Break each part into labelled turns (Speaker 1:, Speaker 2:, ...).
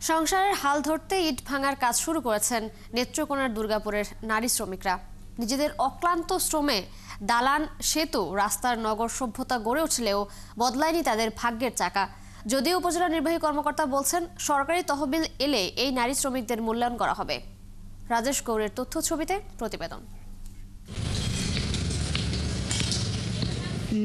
Speaker 1: সংসারের হাল ধরতে ইট ভাঙার কাজ শুরু করেছেন নেত্রকোনার দুর্গাপুরের নারী শ্রমিকরা। নিজেদের অক্লান্ত শ্রমে দালান, সেতু, রাস্তার নগর সভ্যতা গড়ে উঠলেও বদলায়নি তাদের ভাগ্যের চাকা। যদিও উপজেলা নির্বাহী কর্মকর্তা বলছেন সরকারি তহবিল এলে এই নারী শ্রমিকদের মূল্যায়ন করা হবে। রাজেশ গৌড়ের তথ্য ছবিতে প্রতিবেদন।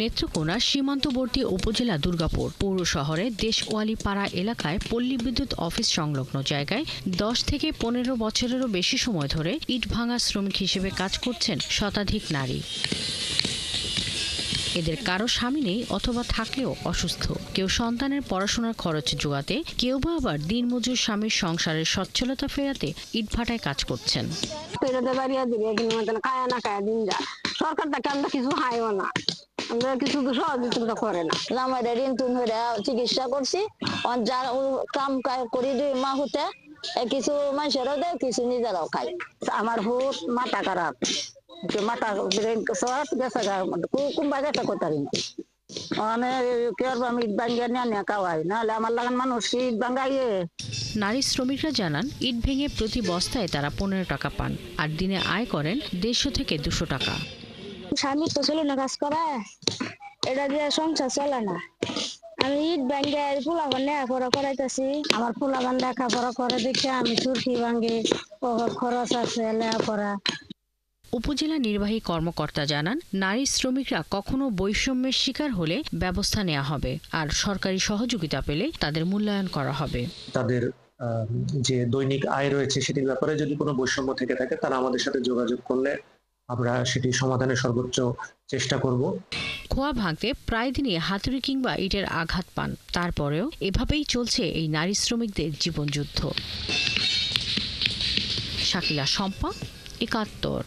Speaker 2: নেত্রকোনা সীমান্তবর্তী উপজেলা দুর্গাপুর পৌর শহরে দেশওয়ালি পাড়া এলাকায় পল্লী বিদ্যুৎ অফিস সংলগ্ন জায়গায় 10 থেকে 15 বছরেরও বেশি সময় ধরে ইট ভাঙা শ্রমিক হিসেবে কাজ করছেন শতাধিক নারী। এদের কারো স্বামী নেই অথবা থাকলেও অসুস্থ। কেউ সন্তানের পড়াশোনার খরচ জোগাতে, কেউ বা আবার দিনমজুর স্বামীর সংসারের সচ্ছলতা ফেরাতে ইটভাটায় কাজ করছেন।
Speaker 3: সরকার থেকে আমরা কিছু হাইও না, আমরা কিছু সহযোগিতা করে না। আমাদের ঋণ তুন হয়ে চিকিৎসা করছি, যার কাম করি 2 মাস হতে কিছু মানুষেরও দেয়, কিছু নিজেরাও খাই। আমার হুট মাথা খারাপ, মাথা ব্রেন গেছে কুম্বা গেছে কোথায় মানে আমি ইট ভাঙ্গিয়ে নিয়ে খাওয়াই, নাহলে আমার লাগান মানুষ ইট ভাঙ্গাইয়ে।
Speaker 2: নারী শ্রমিকরা জানান ইট ভেঙে প্রতি বস্তায় তারা 15 টাকা পান, আর দিনে আয় করেন 150 থেকে 200 টাকা।
Speaker 4: স্বামী তো ছিল না কাজ করে, এটা দিয়ে সংসার চলে না। আমি ইট ভাঙ্গে পোলাপান লেখাপড়া করাইতেছি।
Speaker 3: আমার পোলাপান লেখাপড়া করে দেখে আমি চুরকি ভাঙ্গে, খরচ আছে লেখাপড়া।
Speaker 2: উপজেলা নির্বাহী কর্মকর্তা জানান নারী শ্রমিকরা কখনো বৈষম্যের শিকার হলে ব্যবস্থা নেওয়া হবে, আর সরকারি সহযোগিতা পেলে তাদের মূল্যায়ন করা হবে।
Speaker 5: তাদের যে দৈনিক আয় রয়েছে সেটির ব্যাপারে যদি কোনো বৈষম্য থেকে থাকে তারা আমাদের সাথে যোগাযোগ করলে আমরা সেটি সমাধানের সর্বোচ্চ চেষ্টা করব।
Speaker 2: খোয়া ভাঙতে প্রায় দিনই হাতুড়ি কিংবা ইটের আঘাত পান, তারপরেও এভাবেই চলছে এই নারী শ্রমিকদের জীবনযুদ্ধ। শাকিলা শম্পা, 71।